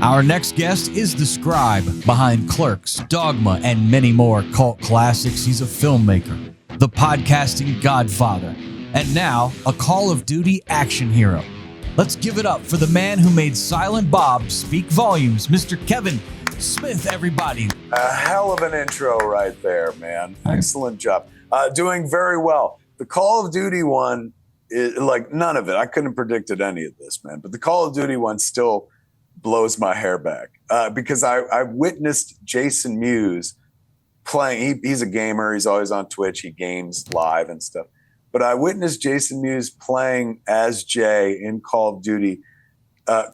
Our next guest is the scribe behind Clerks, Dogma, and many more cult classics. He's a filmmaker, the podcasting godfather, and now a Call of Duty action hero. Let's give it up for the man who made Silent Bob speak volumes, Mr. Kevin Smith, everybody. A hell of an intro right there, man. Excellent job. Doing very well. The Call of Duty one, like none of it. I couldn't have predicted any of this, man. But the Call of Duty one still blows my hair back because I witnessed Jason Mewes playing. He's a gamer. He's always on Twitch. He games live and stuff. But I witnessed Jason Mewes playing as Jay in Call of Duty,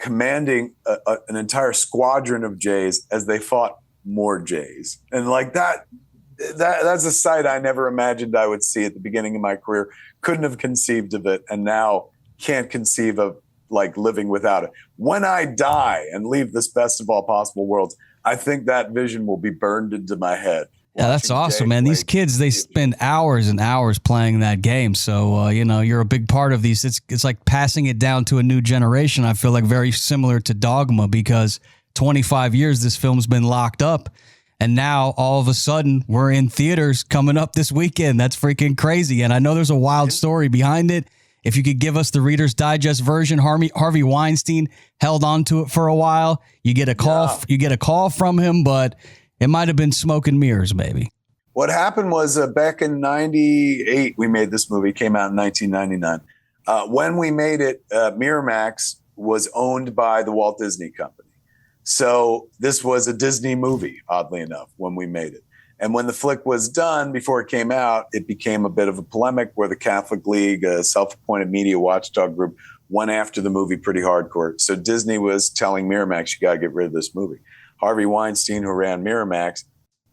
commanding an entire squadron of Jays as they fought more Jays. And like that's a sight I never imagined I would see at the beginning of my career. Couldn't have conceived of it, and now can't conceive of like living without it. When I die and leave this best of all possible worlds, I think that vision will be burned into my head. Yeah, that's awesome, man. These kids, they spend hours and hours playing that game. So, you're a big part of these. It's like passing it down to a new generation. I feel like very similar to Dogma because 25 years this film's been locked up. And now all of a sudden we're in theaters coming up this weekend. That's freaking crazy. And I know there's a wild story behind it. If you could give us the Reader's Digest version, Harvey Weinstein held on to it for a while. You get a call. Yeah. You get a call from him, but it might have been smoke and mirrors, maybe. What happened was back in '98, we made this movie. It came out in 1999. When we made it, Miramax was owned by the Walt Disney Company. So this was a Disney movie, oddly enough, when we made it. And when the flick was done, before it came out, it became a bit of a polemic where the Catholic League, a self-appointed media watchdog group, went after the movie pretty hardcore. So Disney was telling Miramax, you got to get rid of this movie. Harvey Weinstein, who ran Miramax,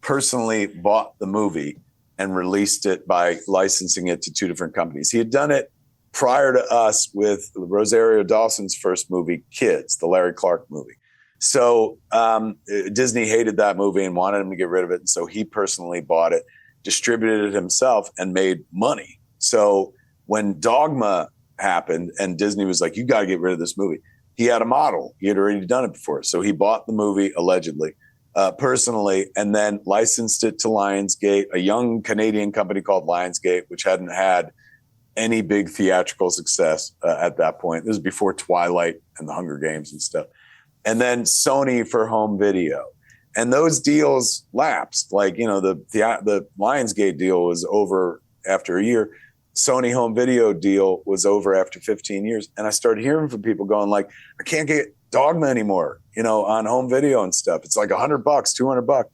personally bought the movie and released it by licensing it to two different companies. He had done it prior to us with Rosario Dawson's first movie, Kids, the Larry Clark movie. So Disney hated that movie and wanted him to get rid of it. And so he personally bought it, distributed it himself, and made money. So when Dogma happened and Disney was like, you got to get rid of this movie, he had a model. He had already done it before. So he bought the movie, allegedly, personally, and then licensed it to Lionsgate, a young Canadian company called Lionsgate, which hadn't had any big theatrical success at that point. This was before Twilight and the Hunger Games and stuff. And then Sony for home video. And those deals lapsed. Like, the Lionsgate deal was over after a year. Sony home video deal was over after 15 years. And I started hearing from people going like, I can't get Dogma anymore, on home video and stuff. It's like $100, $200.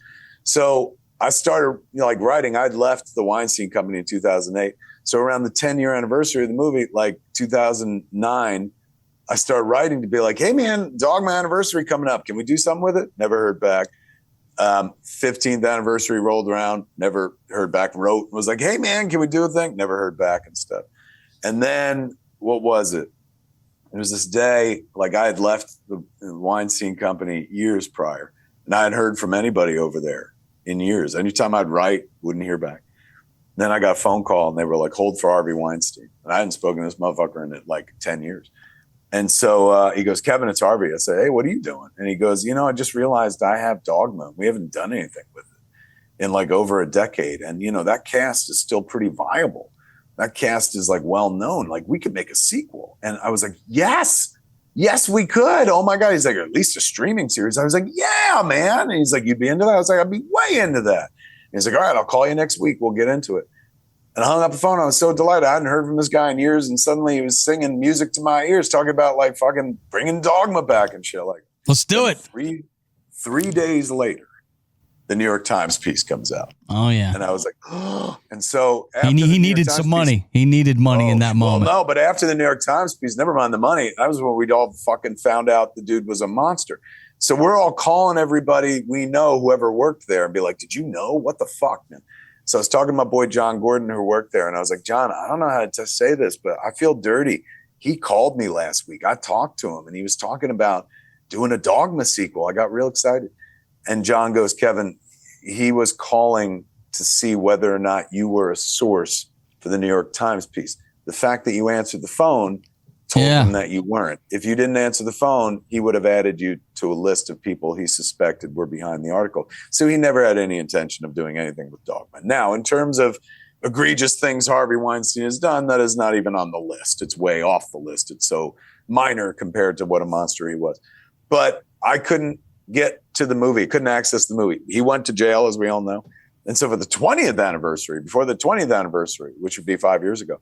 So I started writing. I'd left the Weinstein Company in 2008. So around the 10-year anniversary of the movie, like 2009, I started writing to be like, hey, man, Dogma anniversary coming up. Can we do something with it? Never heard back. 15th anniversary rolled around. Never heard back. Wrote, was like, hey, man, can we do a thing? Never heard back and stuff. And then what was it? It was this day, like I had left the Weinstein Company years prior, and I hadn't heard from anybody over there in years. Anytime I'd write, wouldn't hear back. Then I got a phone call, and they were like, hold for Harvey Weinstein. And I hadn't spoken to this motherfucker in like 10 years. And so he goes, Kevin, it's Harvey. I said, hey, what are you doing? And he goes, I just realized I have Dogma. We haven't done anything with it in like over a decade. And, that cast is still pretty viable. That cast is like well known. Like we could make a sequel. And I was like, yes, we could. Oh my God. He's like, at least a streaming series. I was like, yeah, man. And he's like, you'd be into that? I was like, I'd be way into that. And he's like, all right, I'll call you next week. We'll get into it. And I hung up the phone. I was so delighted. I hadn't heard from this guy in years. And suddenly he was singing music to my ears, talking about like fucking bringing Dogma back and shit. Like, let's do it. 3 days later, the New York Times piece comes out. Oh, yeah. And I was like, oh. And so he needed some money. He needed money in that moment. Well, no, but after the New York Times piece, never mind the money. That was when we'd all fucking found out the dude was a monster. So we're all calling everybody we know, whoever worked there, and be like, did you know? What the fuck, man? So I was talking to my boy, John Gordon, who worked there. And I was like, John, I don't know how to say this, but I feel dirty. He called me last week. I talked to him and he was talking about doing a Dogma sequel. I got real excited. And John goes, Kevin, he was calling to see whether or not you were a source for the New York Times piece. The fact that you answered the phone told him that you weren't. If you didn't answer the phone, he would have added you to a list of people he suspected were behind the article. So he never had any intention of doing anything with Dogma. Now, in terms of egregious things Harvey Weinstein has done, that is not even on the list. It's way off the list. It's so minor compared to what a monster he was. But I couldn't get to the movie, couldn't access the movie. He went to jail, as we all know. And so for the 20th anniversary, before the 20th anniversary, which would be 5 years ago,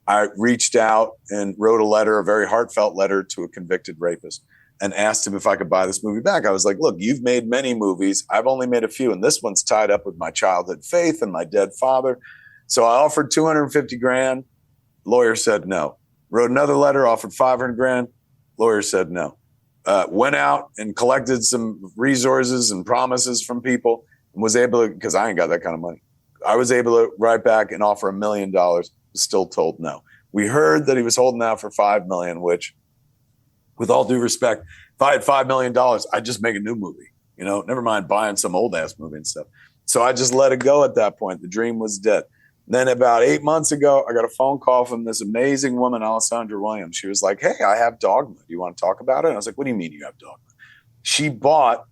I reached out and wrote a letter, a very heartfelt letter to a convicted rapist, and asked him if I could buy this movie back. I was like, look, you've made many movies. I've only made a few, and this one's tied up with my childhood faith and my dead father. So I offered 250 grand. Lawyer said no. Wrote another letter, offered 500 grand. Lawyer said no. Went out and collected some resources and promises from people and was able to, because I ain't got that kind of money. I was able to write back and offer $1 million. Still told no. We heard that he was holding out for $5 million, which, with all due respect, if I had $5 million, I'd just make a new movie. You know, never mind buying some old ass movie and stuff. So I just let it go at that point. The dream was dead. Then about 8 months ago, I got a phone call from this amazing woman, Alessandra Williams. She was like, hey, I have Dogma. Do you want to talk about it? And I was like, what do you mean you have Dogma? She bought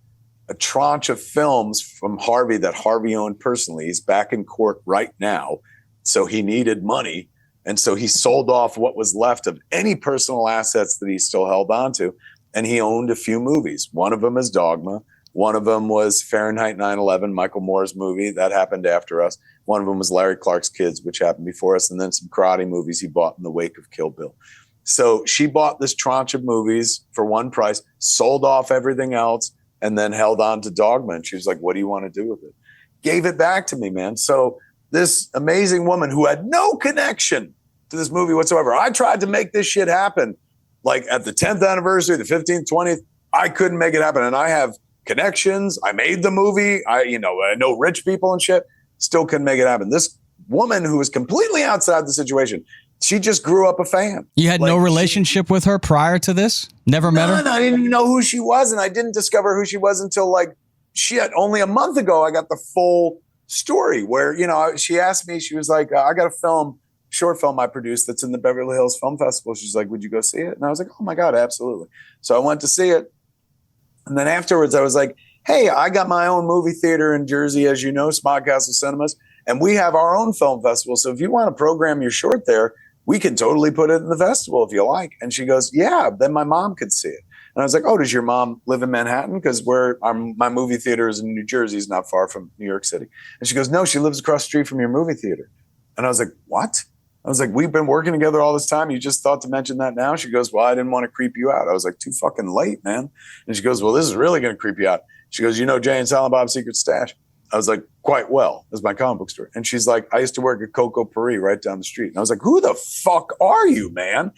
a tranche of films from Harvey that Harvey owned personally. He's back in court right now. So he needed money. And so he sold off what was left of any personal assets that he still held on to. And he owned a few movies. One of them is Dogma. One of them was Fahrenheit 9/11, Michael Moore's movie. That happened after us. One of them was Larry Clark's Kids, which happened before us. And then some karate movies he bought in the wake of Kill Bill. So she bought this tranche of movies for one price, sold off everything else, and then held on to Dogma. And she was like, what do you want to do with it? Gave it back to me, man. So this amazing woman who had no connection to this movie whatsoever. I tried to make this shit happen. Like at the 10th anniversary, the 15th, 20th, I couldn't make it happen. And I have connections. I made the movie. I know rich people and shit. Still couldn't make it happen. This woman who was completely outside the situation, she just grew up a fan. You had no relationship with her prior to this? Never met her? I didn't even know who she was. And I didn't discover who she was until like shit. Only a month ago, I got the full story where, she asked me, she was like, I got a short film I produced that's in the Beverly Hills Film Festival. She's like, would you go see it? And I was like, oh my God, absolutely. So I went to see it. And then afterwards I was like, hey, I got my own movie theater in Jersey, as you know, Smodcastle Cinemas, and we have our own film festival. So if you want to program your short there, we can totally put it in the festival if you like. And she goes, yeah, then my mom could see it. And I was like, oh, does your mom live in Manhattan? Because my movie theater is in New Jersey, is not far from New York City. And she goes, no, she lives across the street from your movie theater. And I was like, what? I was like, we've been working together all this time. You just thought to mention that now? She goes, well, I didn't want to creep you out. I was like, too fucking late, man. And she goes, well, this is really going to creep you out. She goes, you know Jay and Silent Bob's Secret Stash? I was like, quite well. That's my comic book store. And she's like, I used to work at Coco Paris right down the street. And I was like, who the fuck are you, man?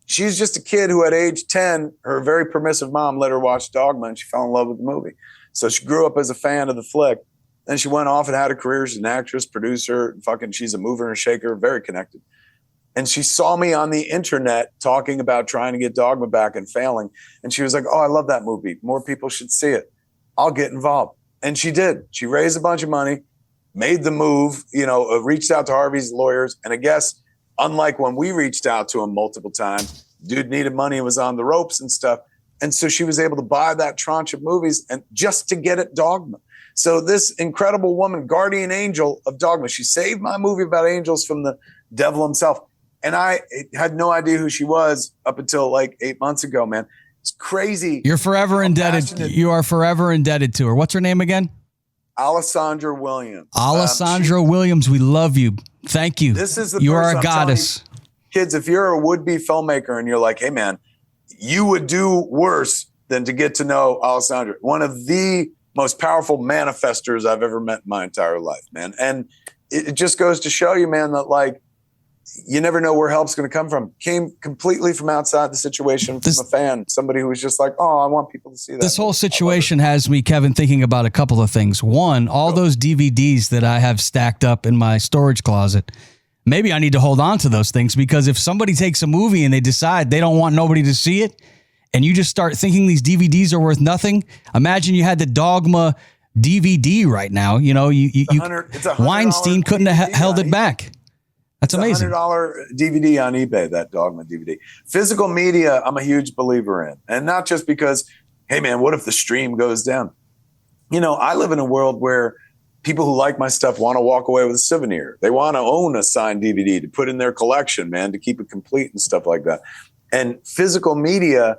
She's just a kid who at age 10, her very permissive mom let her watch Dogma and she fell in love with the movie. So she grew up as a fan of the flick. Then she went off and had a career as an actress, producer, she's a mover and a shaker, very connected. And she saw me on the internet talking about trying to get Dogma back and failing. And she was like, oh, I love that movie. More people should see it. I'll get involved. And she did. She raised a bunch of money, made the move, reached out to Harvey's lawyers. And I guess, unlike when we reached out to him multiple times, dude needed money and was on the ropes and stuff. And so she was able to buy that tranche of movies and just to get at Dogma. So this incredible woman, guardian angel of Dogma, she saved my movie about angels from the devil himself. And I had no idea who she was up until like 8 months ago, man. It's crazy. You're forever indebted. You are forever indebted to her. What's her name again? Alessandra Williams. Alessandra Williams, we love you. Thank you. This is the you person are a goddess. Kids, if you're a would-be filmmaker and you're like, hey, man, you would do worse than to get to know Alessandra. One of the most powerful manifestors I've ever met in my entire life, man. And it just goes to show you, man, that like, you never know where help's going to come from. Came completely from outside the situation, from a fan, somebody who was just like, oh, I want people to see that. This whole situation has me, Kevin, thinking about a couple of things. One, all those DVDs that I have stacked up in my storage closet, maybe I need to hold on to those things, because if somebody takes a movie and they decide they don't want nobody to see it, and you just start thinking these DVDs are worth nothing, imagine you had the Dogma DVD right now. Weinstein couldn't have held it back. That's amazing. $100 DVD on eBay, that Dogma DVD. Physical media, I'm a huge believer in. And not just because, hey, man, what if the stream goes down? You know, I live in a world where people who like my stuff want to walk away with a souvenir. They want to own a signed DVD to put in their collection, man, to keep it complete and stuff like that. And physical media,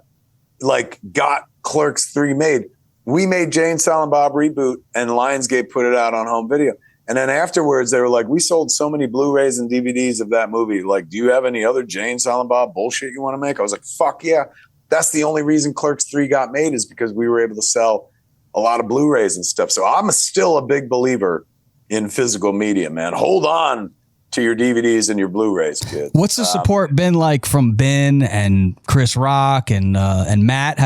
like, got Clerks III made. We made Jay & Silent Bob Reboot, and Lionsgate put it out on home video. And then afterwards, they were like, we sold so many Blu-rays and DVDs of that movie. Like, do you have any other Jay & Silent Bob bullshit you want to make? I was like, fuck yeah. That's the only reason Clerks 3 got made, is because we were able to sell a lot of Blu-rays and stuff. So I'm still a big believer in physical media, man. Hold on to your DVDs and your Blu-rays, kids. What's the support been like from Ben and Chris Rock and Matt?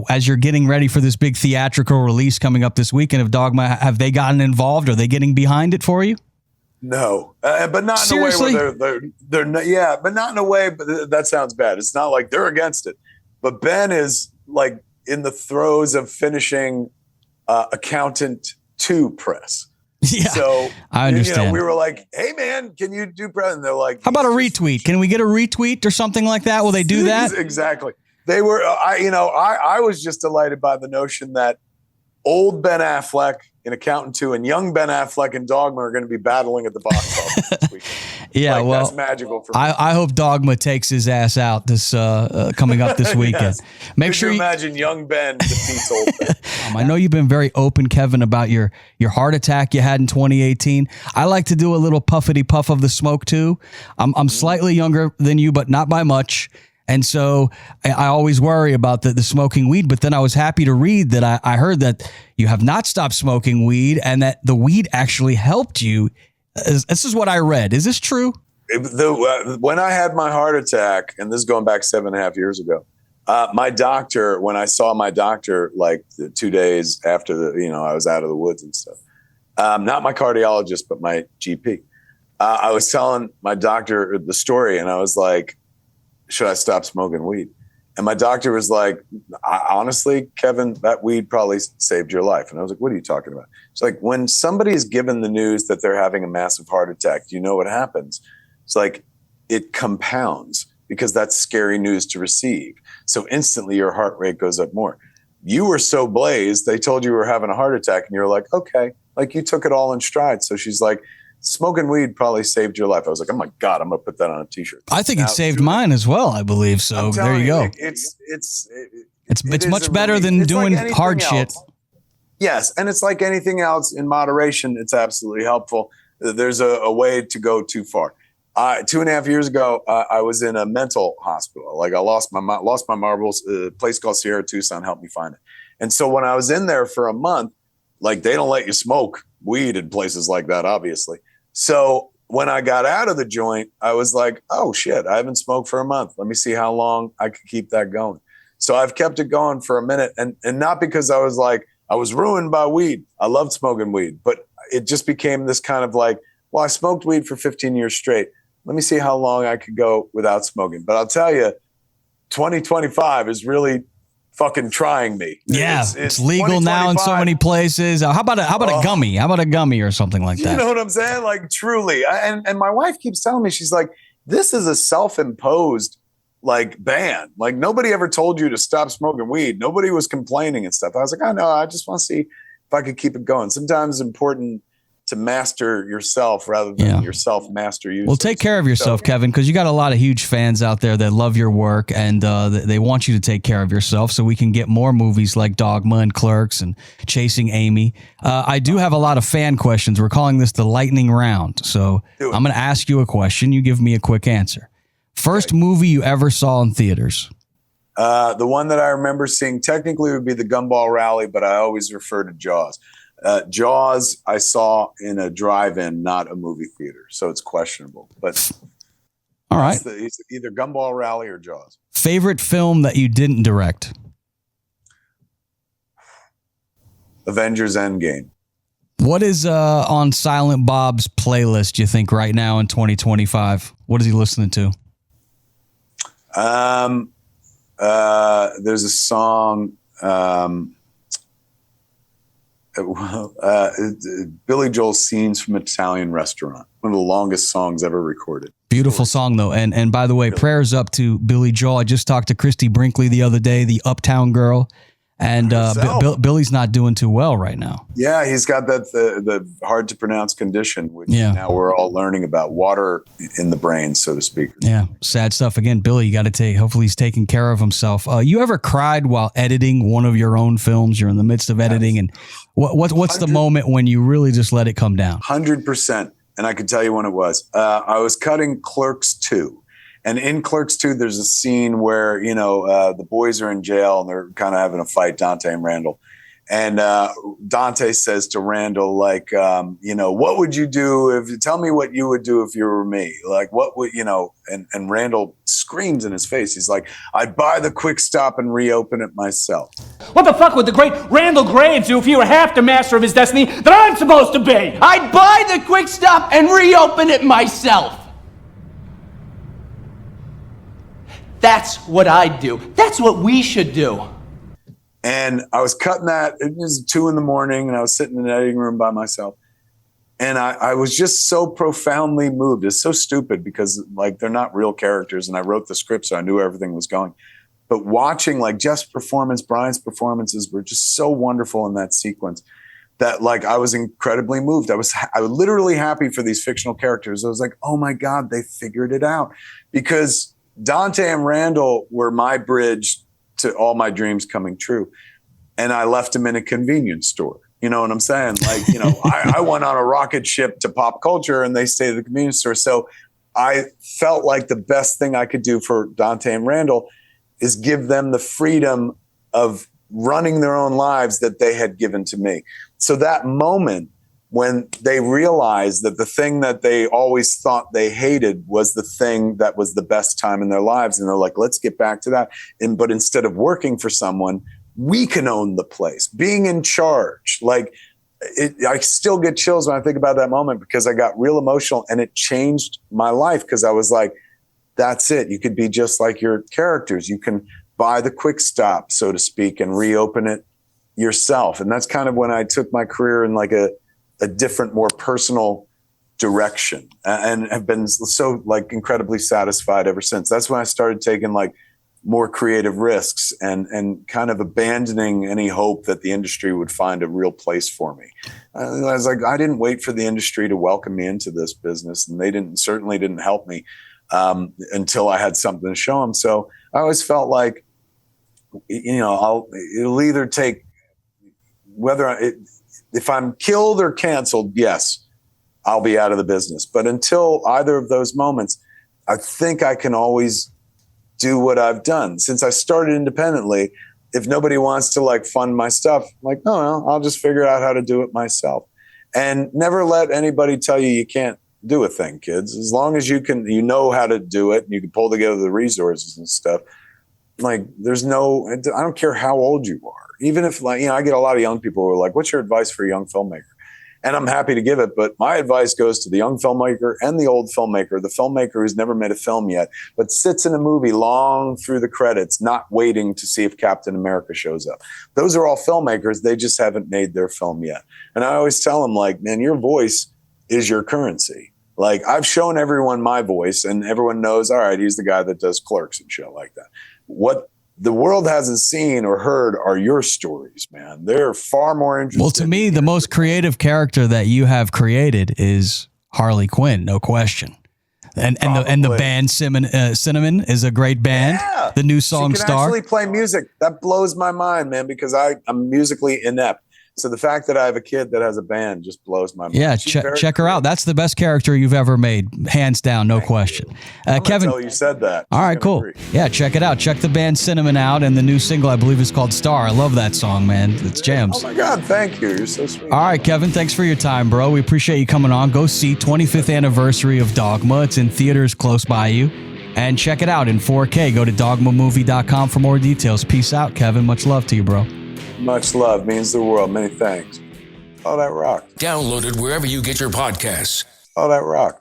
As you're getting ready for this big theatrical release coming up this weekend of Dogma, have they gotten involved? Are they getting behind it for you? No, but not Seriously? in a way where they're not, yeah, but not in a way. But that sounds bad. It's not like they're against it. But Ben is like in the throes of finishing Accountant 2 press. Yeah, so I understand. You know, we were like, "Hey, man, can you do press?" And they're like, "How about a retweet? Can we get a retweet or something like that? Will they do that?" Exactly. They were. I was just delighted by the notion that old Ben Affleck in Accountant 2 and young Ben Affleck in Dogma are going to be battling at the box office this weekend. Yeah, well, that's magical for me. I hope Dogma takes his ass out this coming up this weekend. Yes. Make Could sure you imagine young Ben defeats old Ben. I know you've been very open, Kevin, about your heart attack you had in 2018. I like to do a little puffity puff of the smoke too. I'm slightly younger than you, but not by much. And so I always worry about the smoking weed. But then I was happy to read that I heard that you have not stopped smoking weed and that the weed actually helped you. This is what I read. Is this true? When I had my heart attack, and this is going back 7.5 years ago, my doctor, when I saw my doctor, like 2 days after I was out of the woods and stuff, not my cardiologist, but my GP, I was telling my doctor the story, and I was like, should I stop smoking weed? And my doctor was like, honestly, Kevin, that weed probably saved your life. And I was like, what are you talking about? It's like, when somebody is given the news that they're having a massive heart attack, you know what happens? It's like, it compounds, because that's scary news to receive. So instantly your heart rate goes up more. You were so blazed, they told you were having a heart attack, and you're like, okay, like you took it all in stride. So she's like, smoking weed probably saved your life. I was like, oh my God, I'm going to put that on a t-shirt. I think it saved mine as well, I believe. So there you go. It's much better than doing hard shit. Yes. And it's like anything else, in moderation, it's absolutely helpful. There's a way to go too far. 2.5 years ago, I was in a mental hospital. Like, I lost my marbles. A place called Sierra Tucson helped me find it. And so when I was in there for a month, like, they don't let you smoke weed in places like that, obviously. So when I got out of the joint, I was like, oh shit, I haven't smoked for a month. Let me see how long I could keep that going. So I've kept it going for a minute, and not because I was like, I was ruined by weed. I loved smoking weed, but it just became this kind of like, well, I smoked weed for 15 years straight. Let me see how long I could go without smoking. But I'll tell you, 2025 is really fucking trying me. Yeah, it's legal now in so many places. How about a gummy? How about a gummy or something like that? You know what I'm saying? Like, truly. And my wife keeps telling me, she's like, this is a self-imposed like ban. Like, nobody ever told you to stop smoking weed. Nobody was complaining and stuff. I was like, I know. I just want to see if I could keep it going. Sometimes it's important to master yourself rather than yourself master you. Well, take care of yourself, Kevin, because you got a lot of huge fans out there that love your work, and they want you to take care of yourself so we can get more movies like Dogma and Clerks and Chasing Amy. I do have a lot of fan questions. We're calling this the lightning round. So I'm going to ask you a question. You give me a quick answer. First movie you ever saw in theaters? The one that I remember seeing technically would be the Gumball Rally, but I always refer to Jaws. Jaws I saw in a drive-in, not a movie theater, so it's questionable. But all right, it's either Gumball Rally or Jaws. Favorite film that you didn't direct? Avengers Endgame. What is on Silent Bob's playlist, you think, right now in 2025? What is he listening to? There's a song. Billy Joel's Scenes from Italian Restaurant, one of the longest songs ever recorded. Beautiful song, though. And by the way, prayers up to Billy Joel. I just talked to Christy Brinkley the other day, the Uptown girl. And Billy's not doing too well right now. Yeah, he's got the hard to pronounce condition, which now we're all learning about. Water in the brain, so to speak. Yeah, sad stuff. Again, Billy, you got to take. Hopefully, he's taking care of himself. You ever cried while editing one of your own films? You're in the midst of editing, and what's the moment when you really just let it come down? 100%, and I can tell you when it was. I was cutting Clerks II. And in Clerks II, there's a scene where, the boys are in jail and they're kind of having a fight, Dante and Randall. And Dante says to Randall, like, what would you do tell me what you would do if you were me? Like, what would, and Randall screams in his face. He's like, I'd buy the Quick Stop and reopen it myself. What the fuck would the great Randall Graves do if he were half the master of his destiny that I'm supposed to be? I'd buy the Quick Stop and reopen it myself. That's what I'd do. That's what we should do. And I was cutting that. It was 2 a.m, and I was sitting in the editing room by myself. And I was just so profoundly moved. It's so stupid because, like, they're not real characters. And I wrote the script, so I knew everything was going. But watching, like, Jeff's performance, Brian's performances were just so wonderful in that sequence that, like, I was incredibly moved. I was literally happy for these fictional characters. I was like, oh, my God, they figured it out. Because Dante and Randall were my bridge to all my dreams coming true. And I left them in a convenience store. You know what I'm saying? Like, I went on a rocket ship to pop culture and they stayed at the convenience store. So I felt like the best thing I could do for Dante and Randall is give them the freedom of running their own lives that they had given to me. So that moment when they realized that the thing that they always thought they hated was the thing that was the best time in their lives. And they're like, let's get back to that. But instead of working for someone, we can own the place, being in charge. Like, I still get chills when I think about that moment because I got real emotional and it changed my life. Because I was like, that's it. You could be just like your characters. You can buy the Quick Stop, so to speak, and reopen it yourself. And that's kind of when I took my career in like a different, more personal direction, and have been so, like, incredibly satisfied ever since. That's when I started taking, like, more creative risks and kind of abandoning any hope that the industry would find a real place for me. I was like, I didn't wait for the industry to welcome me into this business, and they certainly didn't help me until I had something to show them. So I always felt like, it'll either take if I'm killed or canceled, yes, I'll be out of the business. But until either of those moments, I think I can always do what I've done. Since I started independently, if nobody wants to, like, fund my stuff, I'm like, no, I'll just figure out how to do it myself. And never let anybody tell you can't do a thing, kids. As long as you know how to do it, and you can pull together the resources and stuff. Like, I don't care how old you are. Even if, like, I get a lot of young people who are like, what's your advice for a young filmmaker? And I'm happy to give it, but my advice goes to the young filmmaker and the old filmmaker, the filmmaker who's never made a film yet, but sits in a movie long through the credits, not waiting to see if Captain America shows up. Those are all filmmakers. They just haven't made their film yet. And I always tell them, like, man, your voice is your currency. Like, I've shown everyone my voice and everyone knows, all right, he's the guy that does Clerks and shit like that. What the world hasn't seen or heard are your stories, man. They're far more interesting. Well, to me, the most creative character that you have created is Harley Quinn, no question. And the band Cinnamon is a great band. Yeah. The new song Star. She can actually play music. That blows my mind, man, because I'm musically inept. So the fact that I have a kid that has a band just blows my mind. Yeah, check her out. That's the best character you've ever made, hands down, no question. Kevin, you said that. All right, cool. Agree. Yeah, check it out. Check the band Cinnamon out, and the new single, I believe, is called Star. I love that song, man. It's jams. Oh my God, thank you. You're so sweet. All right, Kevin, thanks for your time, bro. We appreciate you coming on. Go see 25th anniversary of Dogma. It's in theaters close by you. And check it out in 4K. Go to dogmamovie.com for more details. Peace out, Kevin. Much love to you, bro. Much love. Means the world. Many thanks. Oh, that rocked. Download it wherever you get your podcasts. Oh, that rocked.